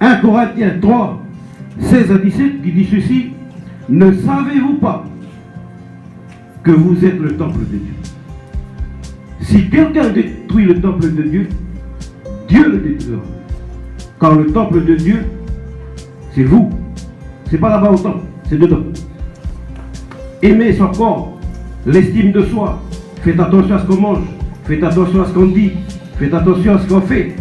1 Corinthiens 3, 16 à 17 qui dit ceci: ne savez-vous pas que vous êtes le temple de Dieu? Si quelqu'un détruit le temple de Dieu, Dieu le détruira. Car le temple de Dieu, c'est vous. C'est pas là-bas au temple, c'est dedans. Aimer son corps, l'estime de soi. Faites attention à ce qu'on mange, faites attention à ce qu'on dit, faites attention à ce qu'on fait.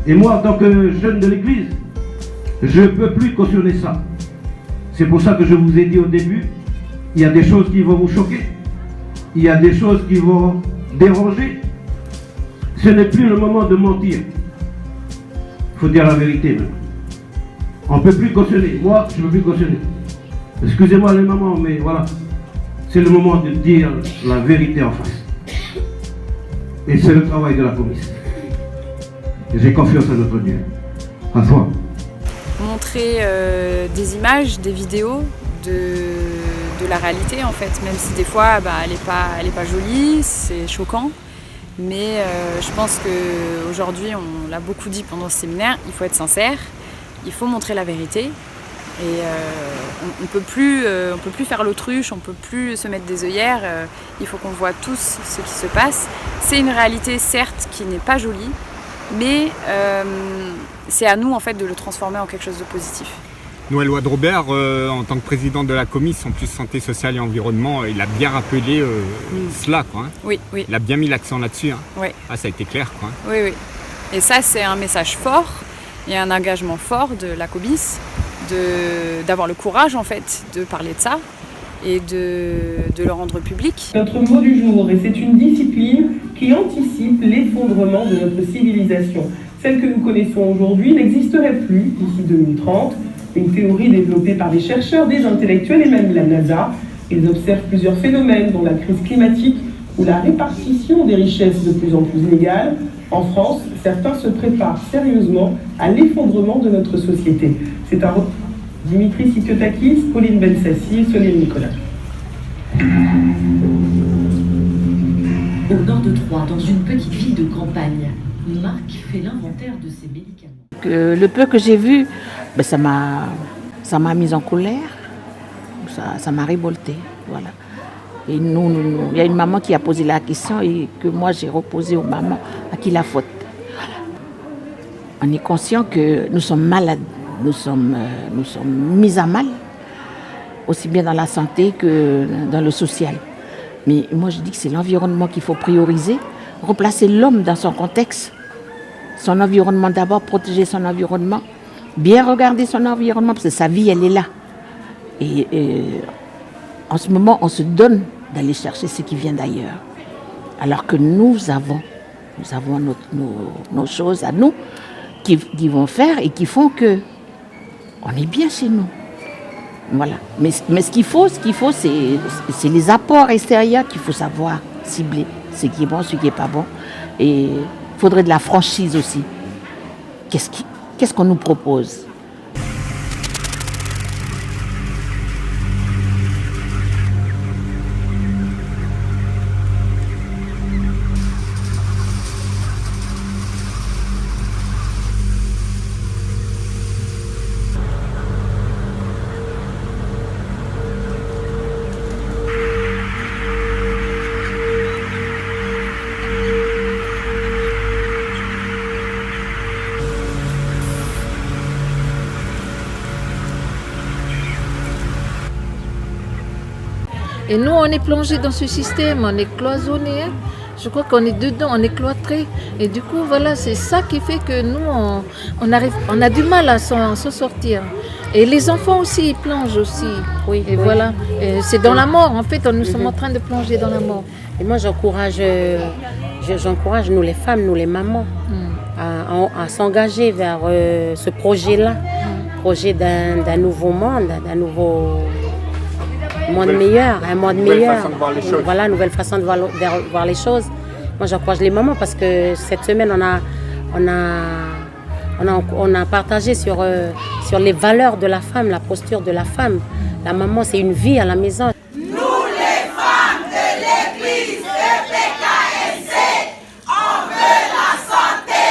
Et moi, en tant que jeune de l'église, je ne peux plus cautionner ça. C'est pour ça que je vous ai dit au début, il y a des choses qui vont vous choquer, il y a des choses qui vont déranger. Ce n'est plus le moment de mentir. Il faut dire la vérité maintenant. On ne peut plus cautionner. Moi, je ne peux plus cautionner. Excusez-moi les mamans, mais voilà. C'est le moment de dire la vérité en face. Et c'est le travail de la commission. J'ai confiance en notre Dieu. À toi. Montrer des images, des vidéos de la réalité en fait, même si des fois elle est pas jolie, c'est choquant. Mais je pense qu'aujourd'hui, on l'a beaucoup dit pendant ce séminaire, il faut être sincère, il faut montrer la vérité. Et on peut plus faire l'autruche, on ne peut plus se mettre des œillères, il faut qu'on voit tous ce qui se passe. C'est une réalité certes qui n'est pas jolie, mais c'est à nous en fait de le transformer en quelque chose de positif. Noël Wadrobert, en tant que président de la commission en plus santé sociale et environnement, il a bien rappelé cela, quoi, hein. Oui, oui. Il a bien mis l'accent là-dessus, hein. Oui. Ah, ça a été clair, quoi. Oui, oui. Et ça, c'est un message fort et un engagement fort de la COBIS d'avoir le courage en fait de parler de ça et de le rendre public. Notre mot du jour, et c'est une discipline qui anticipe l'effondrement de notre civilisation. Celle que nous connaissons aujourd'hui n'existerait plus d'ici 2030. Une théorie développée par des chercheurs, des intellectuels et même la NASA. Ils observent plusieurs phénomènes, dont la crise climatique ou la répartition des richesses de plus en plus inégale. En France, certains se préparent sérieusement à l'effondrement de notre société. C'est un Dimitri Sikiotakis, Pauline Bensassi, Sonia Nicolas. Au nord de Troyes, dans une petite ville de campagne, Marc fait l'inventaire de ses médicaments. Le peu que j'ai vu, ça m'a mise en colère, ça m'a révoltée, voilà. Et il y a une maman qui a posé la question et que moi j'ai reposé aux mamans à qui la faute. Voilà. On est conscient que nous sommes malades, nous sommes mis à mal, aussi bien dans la santé que dans le social. Mais moi je dis que c'est l'environnement qu'il faut prioriser, replacer l'homme dans son contexte, son environnement d'abord, protéger son environnement, bien regarder son environnement parce que sa vie elle est là. Et en ce moment, on se donne d'aller chercher ce qui vient d'ailleurs. Alors que nous avons nos choses à nous qui vont faire et qui font que on est bien chez nous. Voilà. Mais ce qu'il faut, c'est les apports extérieurs qu'il faut savoir cibler. Ce qui est bon, ce qui n'est pas bon. Et il faudrait de la franchise aussi. Qu'est-ce qu'on nous propose ? Et nous, on est plongé dans ce système, on est cloisonné. Je crois qu'on est dedans, on est cloîtré. Et du coup, voilà, c'est ça qui fait que nous, on a du mal à s'en sortir. Et les enfants aussi, ils plongent aussi. Oui, et oui. Voilà, et c'est dans la mort. En fait, nous sommes en train de plonger dans la mort. Et moi, j'encourage nous les femmes, nous les mamans, à s'engager vers ce projet-là. Projet d'un nouveau monde, d'un nouveau monde meilleur, un monde meilleur. Voilà, nouvelle façon de voir les choses. Moi, j'encourage les mamans parce que cette semaine, on a partagé sur les valeurs de la femme, la posture de la femme. La maman, c'est une vie à la maison. Nous, les femmes de l'église de PKNC, on veut la santé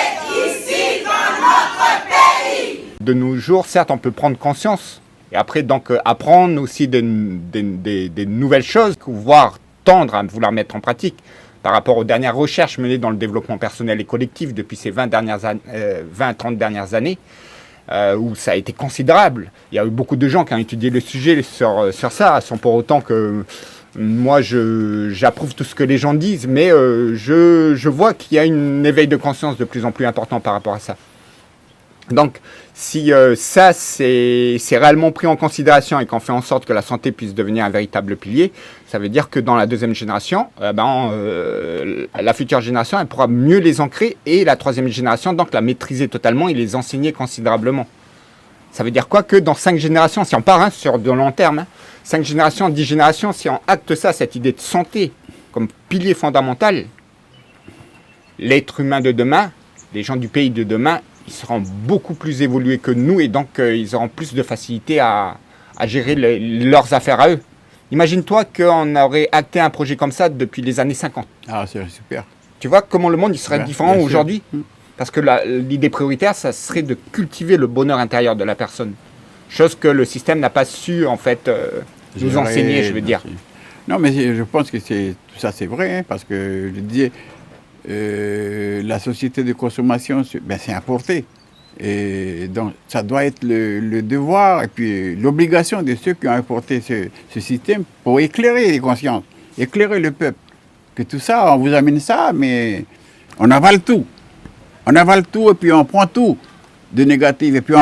ici dans notre pays. De nos jours, certes, on peut prendre conscience et après donc apprendre aussi des nouvelles choses, voire tendre à vouloir mettre en pratique par rapport aux dernières recherches menées dans le développement personnel et collectif depuis ces 20-30 dernières années, où ça a été considérable. Il y a eu beaucoup de gens qui ont étudié le sujet sur ça, sans pour autant que moi j'approuve tout ce que les gens disent, mais je vois qu'il y a un éveil de conscience de plus en plus important par rapport à ça. Donc si ça c'est réellement pris en considération et qu'on fait en sorte que la santé puisse devenir un véritable pilier, ça veut dire que dans la deuxième génération, la future génération, elle pourra mieux les ancrer, et la troisième génération, donc la maîtriser totalement et les enseigner considérablement. Ça veut dire quoi? Que dans 5 générations, si on part sur de long terme, 5 générations, 10 générations, si on acte ça, cette idée de santé comme pilier fondamental, l'être humain de demain, les gens du pays de demain, ils seront beaucoup plus évolués que nous, et donc ils auront plus de facilité à gérer leurs affaires à eux. Imagine-toi qu'on aurait acté un projet comme ça depuis les années 50. Ah, c'est super. Tu vois comment le monde il serait différent aujourd'hui? Parce que l'idée prioritaire, ça serait de cultiver le bonheur intérieur de la personne. Chose que le système n'a pas su, en fait, nous enseigner, je veux dire. Non, mais je pense que tout ça, c'est vrai, hein, parce que je disais, la société de consommation, c'est importé. Et donc, ça doit être le devoir et puis l'obligation de ceux qui ont importé ce système pour éclairer les consciences, éclairer le peuple. Que tout ça, on vous amène ça, mais on avale tout. On avale tout et puis on prend tout de négatif. Et puis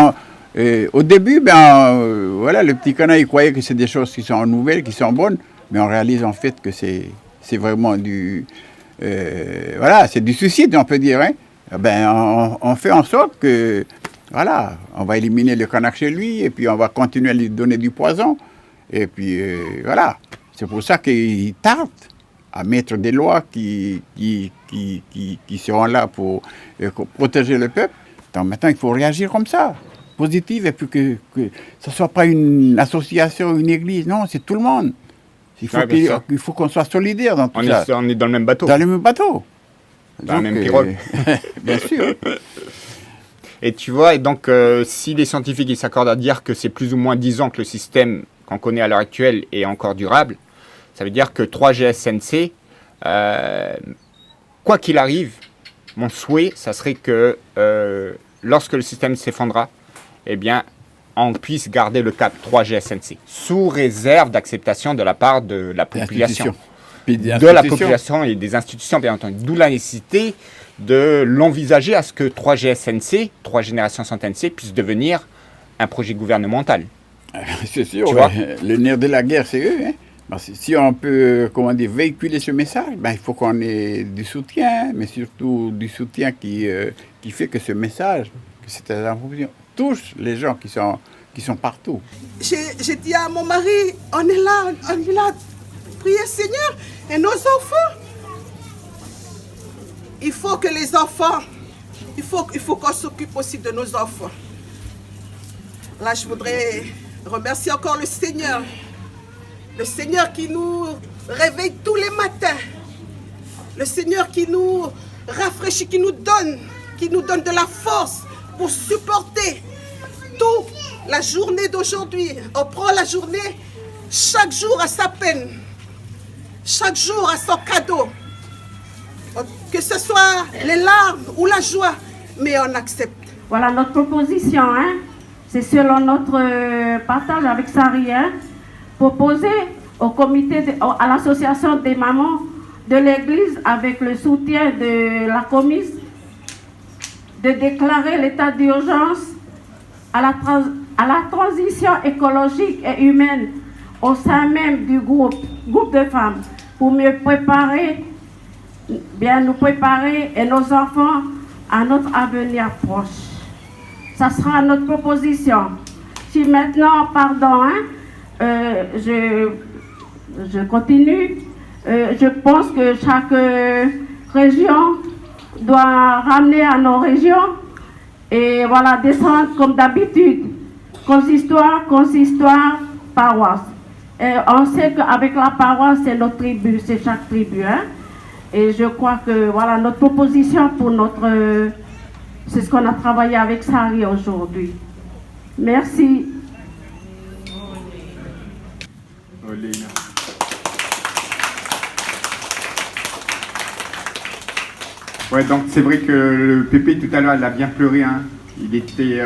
au début, voilà, le petit canard, il croyait que c'est des choses qui sont nouvelles, qui sont bonnes, mais on réalise en fait que c'est vraiment voilà, c'est du suicide, on peut dire. Hein. On fait en sorte que, voilà, on va éliminer le canard chez lui et puis on va continuer à lui donner du poison. Et puis, voilà, c'est pour ça qu'il tarde à mettre des lois qui seront là pour protéger le peuple. Donc maintenant, il faut réagir comme ça, positif, et puis que ce ne soit pas une association, une église, non, c'est tout le monde. Il faut qu'on soit solidaire dans tout ça. On est dans le même bateau. Dans le même bateau. Dans la même pirogue. Bien sûr. Et tu vois, et donc, si les scientifiques ils s'accordent à dire que c'est plus ou moins 10 ans que le système qu'on connaît à l'heure actuelle est encore durable, ça veut dire que 3GSNC, quoi qu'il arrive, mon souhait, ça serait que lorsque le système s'effondrera, eh bien, on puisse garder le cap 3GSNC, sous réserve d'acceptation de la part de la population. De la population et des institutions, bien entendu. D'où la nécessité de l'envisager à ce que 3GSNC, 3 générations sans NC, puisse devenir un projet gouvernemental. C'est sûr, le nerf de la guerre, c'est eux. Hein. Si on peut, véhiculer ce message, il faut qu'on ait du soutien, mais surtout du soutien qui fait que ce message, que cette information touche les gens qui sont partout. J'ai dit à mon mari, on est là, priez Seigneur, et nos enfants. Il faut que les enfants, il faut qu'on s'occupe aussi de nos enfants. Là, je voudrais remercier encore le Seigneur qui nous réveille tous les matins, le Seigneur qui nous rafraîchit, qui nous donne de la force pour supporter toute la journée d'aujourd'hui. On prend la journée, chaque jour à sa peine, chaque jour à son cadeau. Que ce soit les larmes ou la joie, mais on accepte. Voilà notre proposition, hein? C'est selon notre partage avec Sari, hein? Proposer au comité, à l'association des mamans de l'église, avec le soutien de la comice, de déclarer l'état d'urgence à la transition écologique et humaine au sein même du groupe de femmes, pour mieux nous préparer et nos enfants à notre avenir proche. Ça sera notre proposition. Si maintenant, je continue. Je pense que chaque région doit ramener à nos régions et voilà, descendre comme d'habitude, consistoire, paroisse. Et on sait qu'avec la paroisse, c'est notre tribu, c'est chaque tribu. Hein? Et je crois que voilà notre proposition pour c'est ce qu'on a travaillé avec Sari aujourd'hui. Merci. Ouais, donc c'est vrai que le Pépé tout à l'heure, il a bien pleuré. Hein. Il est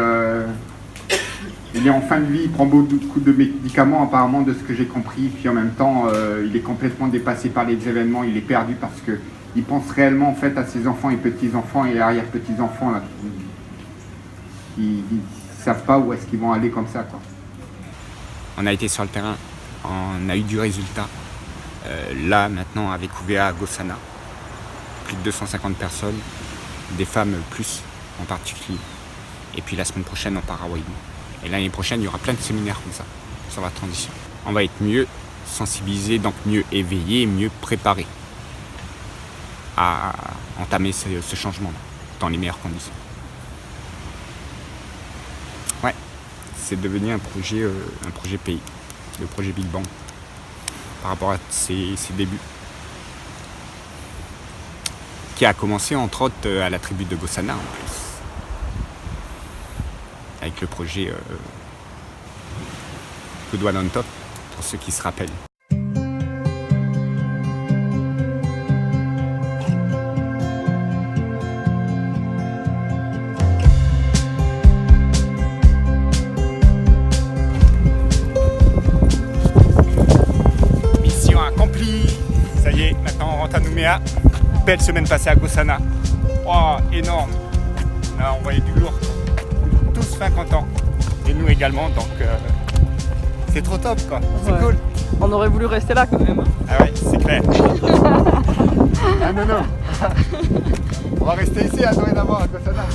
en fin de vie, il prend beaucoup de médicaments apparemment de ce que j'ai compris. Puis en même temps, il est complètement dépassé par les événements. Il est perdu parce que il pense réellement en fait à ses enfants et petits-enfants et arrière-petits-enfants là. Ils savent pas où est-ce qu'ils vont aller comme ça, quoi. On a été sur le terrain, on a eu du résultat. Là maintenant avec UVA à Gossana, plus de 250 personnes, des femmes plus en particulier. Et puis la semaine prochaine on part à Wainou. Et l'année prochaine il y aura plein de séminaires comme ça sur la transition. On va être mieux sensibilisés, donc mieux éveillés, mieux préparés à entamer ce changement dans les meilleures conditions. Ouais, c'est devenu un projet pays, le projet Big Bang, par rapport à ses débuts. Qui a commencé entre autres à la tribu de Gossana en plus. Avec le projet Good One on Top, pour ceux qui se rappellent. Mission accomplie. Ça y est, maintenant on rentre à Nouméa. Belle semaine passée à Gossana. Oh, énorme. Là, on voyait du lourd. Tous fin contents. Et nous également, donc c'est trop top, quoi. C'est cool. On aurait voulu rester là quand même. Ah ouais, c'est clair. Ah non. On va rester ici à dorénavant à Gossana.